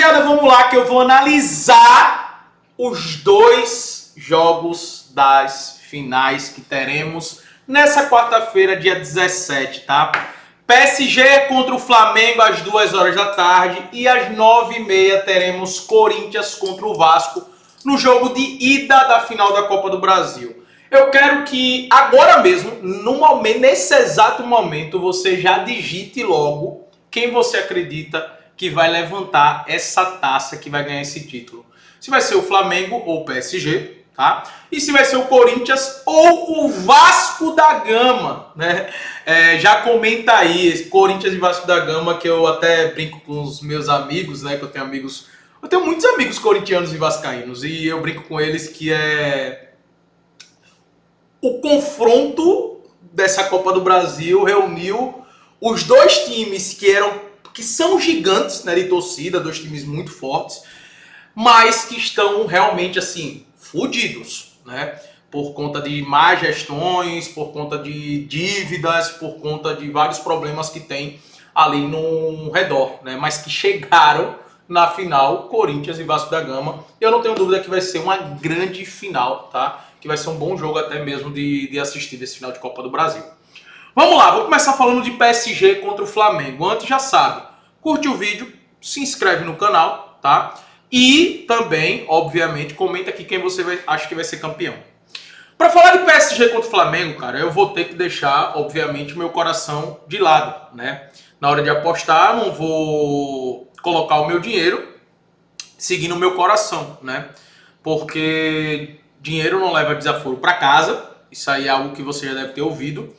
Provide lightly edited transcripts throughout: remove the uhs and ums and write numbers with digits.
rapaziada, vamos lá que eu vou analisar os dois jogos das finais que teremos nessa quarta-feira, dia 17, tá? PSG contra o Flamengo às 2 horas da tarde e às 9h30 teremos Corinthians contra o Vasco no jogo de ida da final da Copa do Brasil. Eu quero que agora mesmo, nesse exato momento, você já digite logo quem você acredita que vai levantar essa taça, que vai ganhar esse título. Se vai ser o Flamengo ou o PSG, tá? E se vai ser o Corinthians ou o Vasco da Gama, né? Já comenta aí, Corinthians e Vasco da Gama, que eu até brinco com os meus amigos, né? Que eu tenho muitos amigos corintianos e vascaínos, e eu brinco com eles que é o confronto dessa Copa do Brasil reuniu os dois times que são gigantes, né, de torcida, dois times muito fortes, mas que estão realmente assim fodidos, né? Por conta de más gestões, por conta de dívidas, por conta de vários problemas que tem ali no redor, né? Mas que chegaram na final, Corinthians e Vasco da Gama. Eu não tenho dúvida que vai ser uma grande final, tá? Que vai ser um bom jogo até mesmo de assistir desse final de Copa do Brasil. Vamos lá, vou começar falando de PSG contra o Flamengo. Antes, já sabe, curte o vídeo, se inscreve no canal, tá? E também, obviamente, comenta aqui quem você acha que vai ser campeão. Para falar de PSG contra o Flamengo, cara, eu vou ter que deixar, obviamente, o meu coração de lado, né? Na hora de apostar, não vou colocar o meu dinheiro seguindo o meu coração, né? Porque dinheiro não leva desaforo para casa, isso aí é algo que você já deve ter ouvido.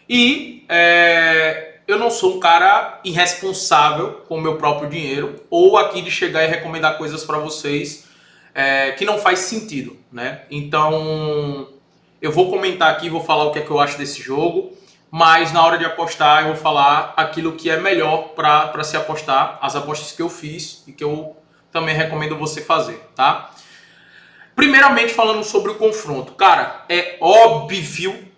E eu não sou um cara irresponsável com o meu próprio dinheiro, ou aqui de chegar e recomendar coisas para vocês que não faz sentido, né? Então, eu vou comentar aqui, vou falar o que é que eu acho desse jogo, mas na hora de apostar eu vou falar aquilo que é melhor para se apostar, as apostas que eu fiz e que eu também recomendo você fazer, tá? Primeiramente falando sobre o confronto, cara, é óbvio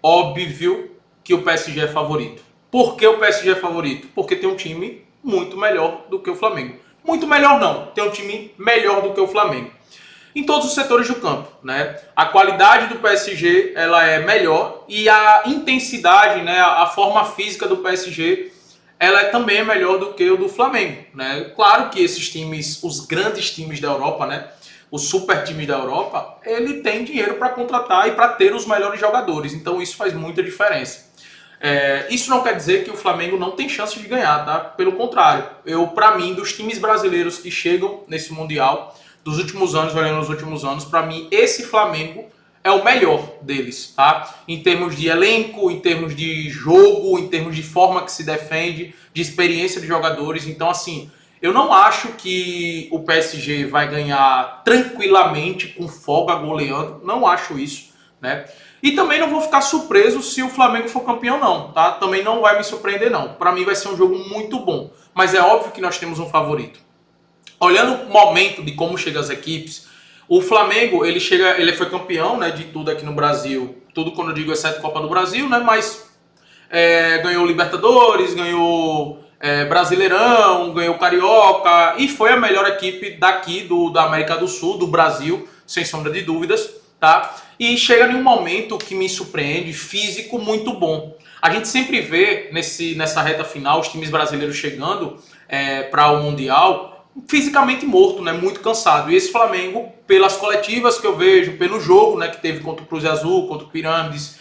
que o PSG é favorito. Por que o PSG é favorito? Porque tem um time muito melhor do que o Flamengo. Muito melhor não, tem um time melhor do que o Flamengo. Em todos os setores do campo, né? A qualidade do PSG, ela é melhor e a intensidade, né, a forma física do PSG, ela também é melhor do que o do Flamengo, né? Claro que esses times, os grandes times da Europa, né, os super times da Europa, ele tem dinheiro para contratar e para ter os melhores jogadores, então isso faz muita diferença. Isso não quer dizer que o Flamengo não tem chance de ganhar, tá? Pelo contrário, para mim, dos times brasileiros que chegam nesse Mundial, dos últimos anos, olhando os últimos anos, para mim, esse Flamengo é o melhor deles, tá? Em termos de elenco, em termos de jogo, em termos de forma que se defende, de experiência de jogadores. Então, assim, eu não acho que o PSG vai ganhar tranquilamente, com folga, goleando. Não acho isso, né? E também não vou ficar surpreso se o Flamengo for campeão, não, tá? Também não vai me surpreender, não. Para mim vai ser um jogo muito bom. Mas é óbvio que nós temos um favorito. Olhando o momento de como chegam as equipes, o Flamengo, ele foi campeão, né, de tudo aqui no Brasil. Tudo quando eu digo exceto Copa do Brasil, né? Mas ganhou Libertadores, ganhou Brasileirão, ganhou Carioca e foi a melhor equipe daqui da América do Sul, do Brasil, sem sombra de dúvidas, tá? E chega em um momento que me surpreende, físico muito bom. A gente sempre vê nessa reta final os times brasileiros chegando para o Mundial fisicamente morto, né? Muito cansado. E esse Flamengo, pelas coletivas que eu vejo, pelo jogo, né, que teve contra o Cruz Azul, contra o Pirâmides,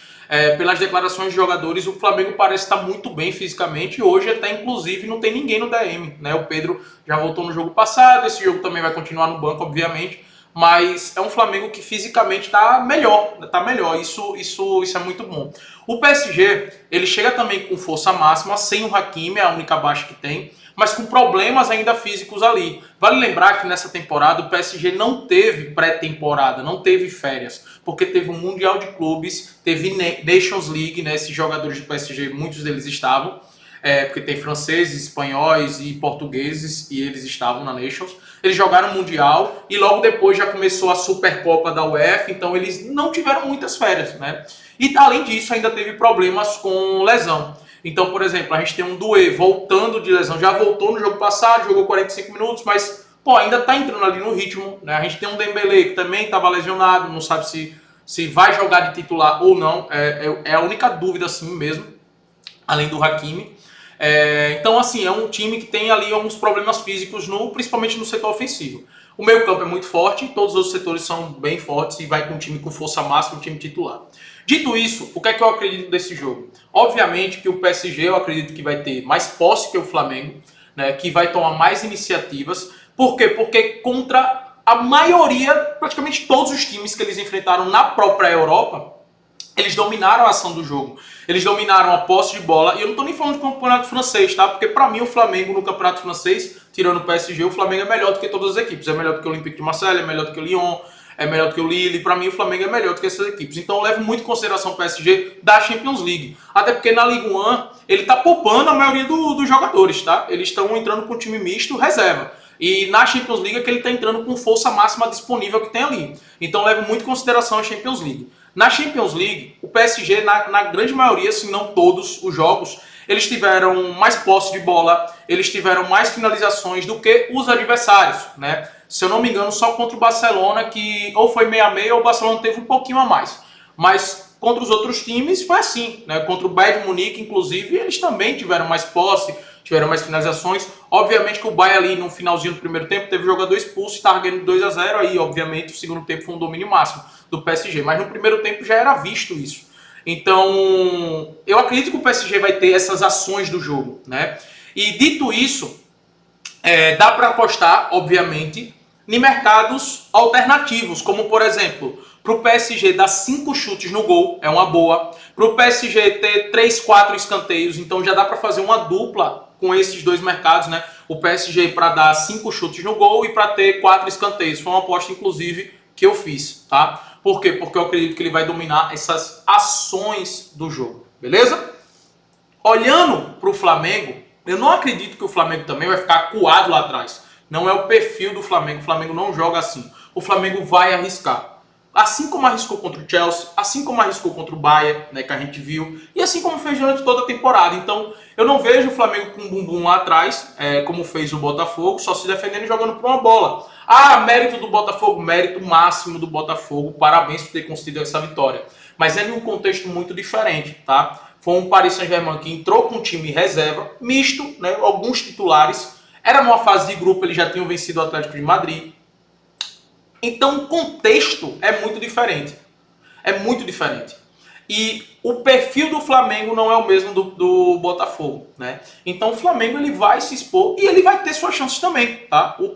pelas declarações de jogadores, o Flamengo parece estar muito bem fisicamente e hoje até inclusive não tem ninguém no DM, né? O Pedro já voltou no jogo passado, esse jogo também vai continuar no banco, obviamente, mas é um Flamengo que fisicamente está melhor, isso é muito bom. O PSG, ele chega também com força máxima, sem o Hakimi, é a única baixa que tem, mas com problemas ainda físicos ali. Vale lembrar que nessa temporada o PSG não teve pré-temporada, não teve férias, porque teve um Mundial de Clubes, teve Nations League, né? Esses jogadores do PSG, muitos deles estavam, porque tem franceses, espanhóis e portugueses, e eles estavam na Nations. Eles jogaram o Mundial e logo depois já começou a Supercopa da UEFA, então eles não tiveram muitas férias, né? E além disso ainda teve problemas com lesão. Então, por exemplo, a gente tem um Doué voltando de lesão, já voltou no jogo passado, jogou 45 minutos, mas pô, ainda tá entrando ali no ritmo, né? A gente tem um Dembélé que também estava lesionado, não sabe se vai jogar de titular ou não, é a única dúvida assim mesmo, além do Hakimi. Então, assim, é um time que tem ali alguns problemas físicos, principalmente no setor ofensivo. O meio-campo é muito forte, todos os outros setores são bem fortes e vai com um time com força máxima, um time titular. Dito isso, o que é que eu acredito desse jogo? Obviamente que o PSG eu acredito que vai ter mais posse que o Flamengo, né, que vai tomar mais iniciativas. Por quê? Porque contra a maioria, praticamente todos os times que eles enfrentaram na própria Europa, eles dominaram a ação do jogo. Eles dominaram a posse de bola. E eu não estou nem falando de campeonato francês, tá? Porque para mim o Flamengo no campeonato francês, tirando o PSG, o Flamengo é melhor do que todas as equipes. É melhor do que o Olympique de Marseille, é melhor do que o Lyon, é melhor do que o Lille. Para mim o Flamengo é melhor do que essas equipes. Então eu levo muito em consideração o PSG da Champions League. Até porque na Ligue 1 ele está poupando a maioria dos jogadores, tá? Eles estão entrando com um time misto reserva. E na Champions League é que ele está entrando com força máxima disponível que tem ali. Então eu levo muito em consideração a Champions League. Na Champions League, o PSG, na grande maioria, se não todos os jogos, eles tiveram mais posse de bola, eles tiveram mais finalizações do que os adversários, né? Se eu não me engano, só contra o Barcelona, que ou foi 6-6 ou o Barcelona teve um pouquinho a mais. Mas contra os outros times foi assim, né? Contra o Bayern de Munique, inclusive, eles também tiveram mais posse, tiveram mais finalizações. Obviamente que o Bayern ali no finalzinho do primeiro tempo teve o jogador expulso e estava ganhando 2-0, aí obviamente o segundo tempo foi um domínio máximo do PSG, mas no primeiro tempo já era visto isso. Então, eu acredito que o PSG vai ter essas ações do jogo, né? E dito isso, dá para apostar, obviamente, em mercados alternativos, como por exemplo, para o PSG dar 5 chutes no gol, é uma boa. Para o PSG ter 3, 4 escanteios, então já dá para fazer uma dupla com esses dois mercados, né? O PSG para dar 5 chutes no gol e para ter 4 escanteios. Foi uma aposta, inclusive, que eu fiz, tá? Por quê? Porque eu acredito que ele vai dominar essas ações do jogo, beleza? Olhando para o Flamengo, eu não acredito que o Flamengo também vai ficar acuado lá atrás. Não é o perfil do Flamengo. O Flamengo não joga assim. O Flamengo vai arriscar. Assim como arriscou contra o Chelsea, assim como arriscou contra o Bayern, né, que a gente viu, e assim como fez durante toda a temporada. Então, eu não vejo o Flamengo com o bumbum lá atrás, como fez o Botafogo, só se defendendo e jogando por uma bola. Ah, mérito do Botafogo, mérito máximo do Botafogo, parabéns por ter conseguido essa vitória. Mas é em um contexto muito diferente, tá? Foi um Paris Saint-Germain que entrou com um time reserva, misto, né, alguns titulares. Era numa fase de grupo, eles já tinham vencido o Atlético de Madrid. Então o contexto é muito diferente. É muito diferente. E o perfil do Flamengo não é o mesmo do Botafogo, né? Então o Flamengo ele vai se expor e ele vai ter suas chances também, tá? O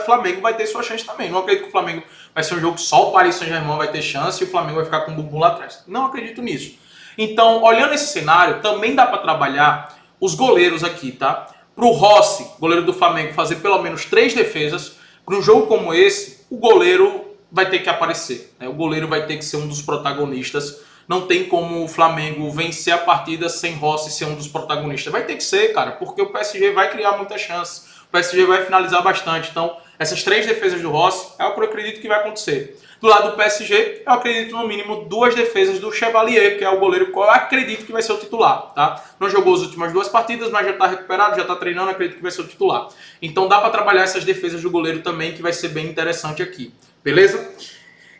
Flamengo vai ter suas chances também. Não acredito que o Flamengo vai ser um jogo que só o Paris Saint-Germain vai ter chance e o Flamengo vai ficar com o bumbum lá atrás. Não acredito nisso. Então, olhando esse cenário, também dá para trabalhar os goleiros aqui, tá? Para o Rossi, goleiro do Flamengo, fazer pelo menos 3 defesas. Para um jogo como esse, o goleiro vai ter que aparecer, né? O goleiro vai ter que ser um dos protagonistas. Não tem como o Flamengo vencer a partida sem Rossi ser um dos protagonistas. Vai ter que ser, cara, porque o PSG vai criar muitas chances. O PSG vai finalizar bastante. Então, essas 3 defesas do Rossi é o que eu acredito que vai acontecer. Do lado do PSG, eu acredito no mínimo 2 defesas do Chevalier, que é o goleiro que eu acredito que vai ser o titular, tá? Não jogou as últimas 2 partidas, mas já está recuperado, já está treinando, acredito que vai ser o titular. Então dá para trabalhar essas defesas do goleiro também, que vai ser bem interessante aqui, beleza?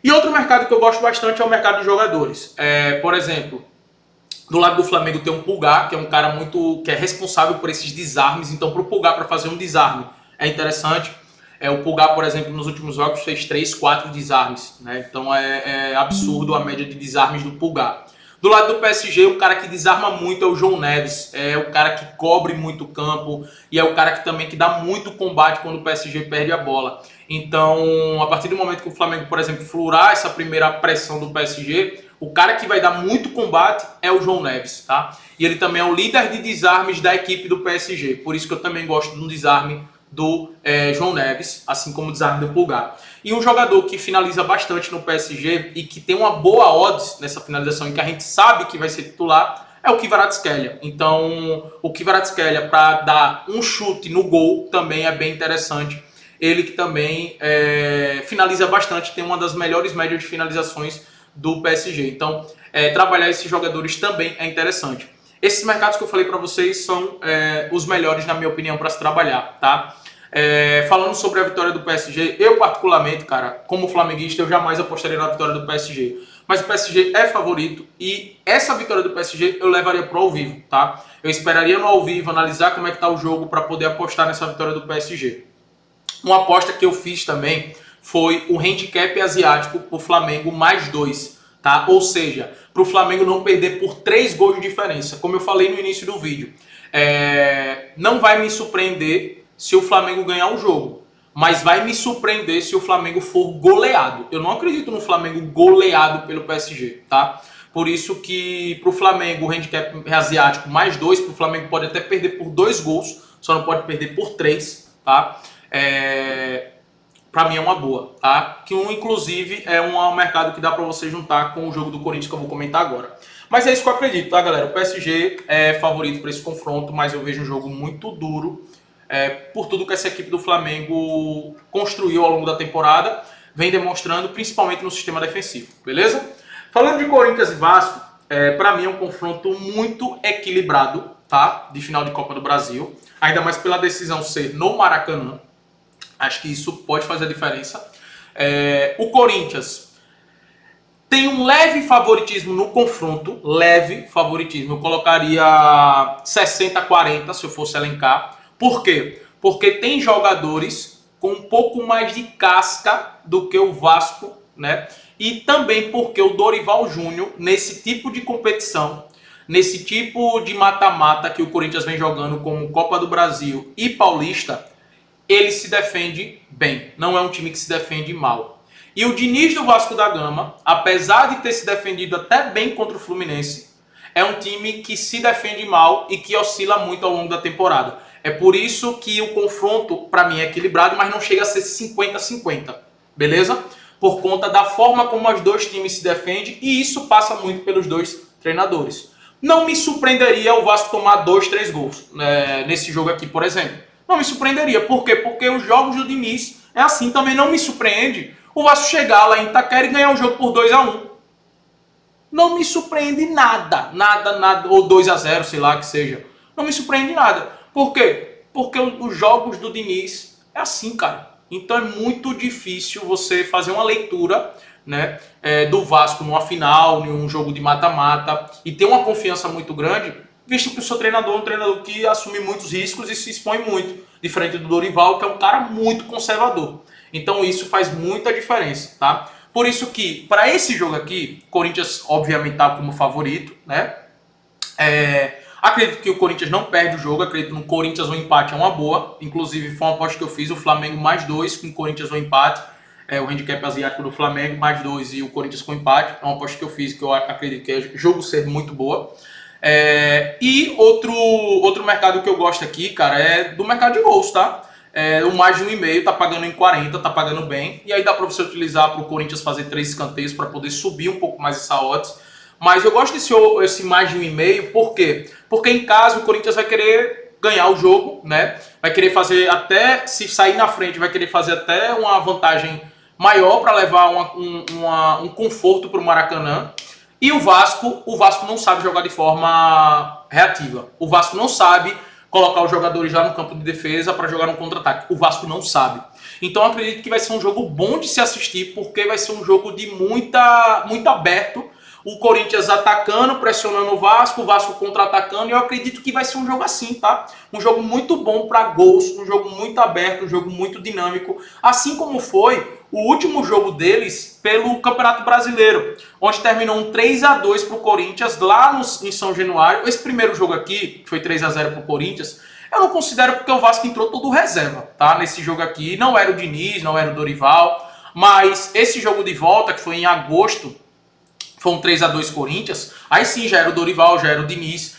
E outro mercado que eu gosto bastante é o mercado de jogadores. Por exemplo, do lado do Flamengo tem um Pulgar, que é um cara que é responsável por esses desarmes. Então para o Pulgar, para fazer um desarme, é interessante. O Pulgar, por exemplo, nos últimos jogos fez 3, 4 desarmes, né? Então é absurdo a média de desarmes do Pulgar. Do lado do PSG, o cara que desarma muito é o João Neves. É o cara que cobre muito o campo e é o cara que também que dá muito combate quando o PSG perde a bola. Então, a partir do momento que o Flamengo, por exemplo, furar essa primeira pressão do PSG, o cara que vai dar muito combate é o João Neves, tá? E ele também é o líder de desarmes da equipe do PSG. Por isso que eu também gosto do desarme do João Neves, assim como o desarme do Pulgar. E um jogador que finaliza bastante no PSG e que tem uma boa odds nessa finalização e que a gente sabe que vai ser titular é o Kvaratskhelia. Então, o Kvaratskhelia para dar um chute no gol também é bem interessante. Ele que também finaliza bastante, tem uma das melhores médias de finalizações do PSG. Então, trabalhar esses jogadores também é interessante. Esses mercados que eu falei para vocês são os melhores, na minha opinião, para se trabalhar, tá? Falando sobre a vitória do PSG, eu particularmente, cara, como flamenguista, eu jamais apostaria na vitória do PSG. Mas o PSG é favorito e essa vitória do PSG eu levaria pro ao vivo, tá? Eu esperaria no ao vivo, analisar como é que tá o jogo para poder apostar nessa vitória do PSG. Uma aposta que eu fiz também foi o handicap asiático pro Flamengo mais 2, tá? Ou seja, pro Flamengo não perder por 3 gols de diferença. Como eu falei no início do vídeo, não vai me surpreender se o Flamengo ganhar o jogo, mas vai me surpreender se o Flamengo for goleado. Eu não acredito no Flamengo goleado pelo PSG, tá? Por isso que pro Flamengo o handicap asiático mais 2, pro Flamengo pode até perder por 2 gols, só não pode perder por 3, tá? Pra mim é uma boa, tá? Que inclusive é um mercado que dá pra você juntar com o jogo do Corinthians que eu vou comentar agora. Mas é isso que eu acredito, tá, galera? O PSG é favorito para esse confronto, mas eu vejo um jogo muito duro por tudo que essa equipe do Flamengo construiu ao longo da temporada, vem demonstrando, principalmente no sistema defensivo, beleza? Falando de Corinthians e Vasco, para mim é um confronto muito equilibrado, tá? De final de Copa do Brasil, ainda mais pela decisão ser no Maracanã. Acho que isso pode fazer a diferença. O Corinthians tem um leve favoritismo no confronto, leve favoritismo. Eu colocaria 60-40 se eu fosse elencar. Por quê? Porque tem jogadores com um pouco mais de casca do que o Vasco, né? E também porque o Dorival Júnior, nesse tipo de competição, nesse tipo de mata-mata que o Corinthians vem jogando como Copa do Brasil e Paulista, ele se defende bem. Não é um time que se defende mal. E o Diniz do Vasco da Gama, apesar de ter se defendido até bem contra o Fluminense, é um time que se defende mal e que oscila muito ao longo da temporada. É por isso que o confronto, para mim, é equilibrado, mas não chega a ser 50-50, beleza? Por conta da forma como os dois times se defendem, e isso passa muito pelos dois treinadores. Não me surpreenderia o Vasco tomar 2-3 gols nesse jogo aqui, por exemplo. Não me surpreenderia. Por quê? Porque os jogos do Diniz é assim. Também não me surpreende o Vasco chegar lá em Itaquera e ganhar um jogo por 2-1. Não me surpreende nada. Nada. Ou 2-0, sei lá que seja. Não me surpreende nada. Por quê? Porque os jogos do Diniz é assim, cara. Então é muito difícil você fazer uma leitura, né, do Vasco numa final, em um jogo de mata-mata, e ter uma confiança muito grande, visto que o seu treinador é um treinador que assume muitos riscos e se expõe muito, diferente do Dorival, que é um cara muito conservador. Então isso faz muita diferença, tá? Por isso que, para esse jogo aqui, o Corinthians obviamente está como favorito, né? Acredito que o Corinthians não perde o jogo, acredito no Corinthians o empate é uma boa. Inclusive foi uma aposta que eu fiz, o Flamengo mais 2 com o Corinthians o empate. O handicap asiático do Flamengo mais 2 e o Corinthians com empate. É uma aposta que eu fiz que eu acredito que é jogo ser muito boa. E outro mercado que eu gosto aqui, cara, é do mercado de gols, tá? O mais de 1,5 tá pagando em 40, tá pagando bem. E aí dá pra você utilizar pro Corinthians fazer 3 escanteios para poder subir um pouco mais essa odds. Mas eu gosto desse mais de 1,5, por quê? Porque em casa o Corinthians vai querer ganhar o jogo, né? Vai querer fazer até, se sair na frente, vai querer fazer até uma vantagem maior para levar um conforto para o Maracanã. E o Vasco não sabe jogar de forma reativa. O Vasco não sabe colocar os jogadores lá no campo de defesa para jogar no contra-ataque. O Vasco não sabe. Então eu acredito que vai ser um jogo bom de se assistir, porque vai ser um jogo de muito aberto. O Corinthians atacando, pressionando o Vasco contra-atacando, e eu acredito que vai ser um jogo assim, tá? Um jogo muito bom para gols, um jogo muito aberto, um jogo muito dinâmico, assim como foi o último jogo deles pelo Campeonato Brasileiro, onde terminou um 3-2 para o Corinthians lá em São Januário. Esse primeiro jogo aqui, que foi 3-0 para o Corinthians, eu não considero porque o Vasco entrou todo reserva, tá? Nesse jogo aqui, não era o Diniz, não era o Dorival, mas esse jogo de volta, que foi em agosto, foi um 3-2 Corinthians, aí sim já era o Dorival, já era o Diniz,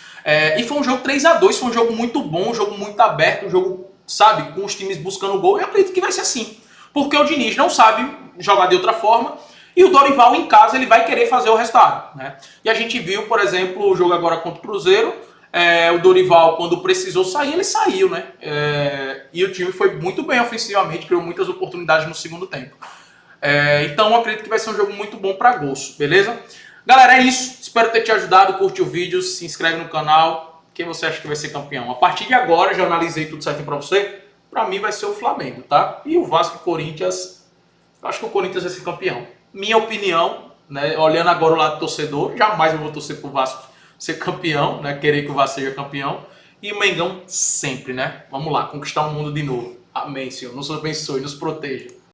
e foi um jogo 3-2, foi um jogo muito bom, um jogo muito aberto, um jogo, sabe, com os times buscando gol, e eu acredito que vai ser assim, porque o Diniz não sabe jogar de outra forma, e o Dorival em casa ele vai querer fazer o resultado, né? E a gente viu, por exemplo, o jogo agora contra o Cruzeiro, o Dorival, quando precisou sair, ele saiu, né? E o time foi muito bem ofensivamente, criou muitas oportunidades no segundo tempo. Então eu acredito que vai ser um jogo muito bom para gols, beleza? Galera, é isso. Espero ter te ajudado. Curte o vídeo, se inscreve no canal. Quem você acha que vai ser campeão? A partir de agora, já analisei tudo certinho para você. Para mim vai ser o Flamengo, tá? E o Vasco e Corinthians, eu acho que o Corinthians vai ser campeão. Minha opinião, né, olhando agora o lado do torcedor, jamais eu vou torcer pro Vasco ser campeão, né, querer que o Vasco seja campeão. E o Mengão sempre, né? Vamos lá, conquistar o mundo de novo. Amém, Senhor. Nos abençoe, nos proteja.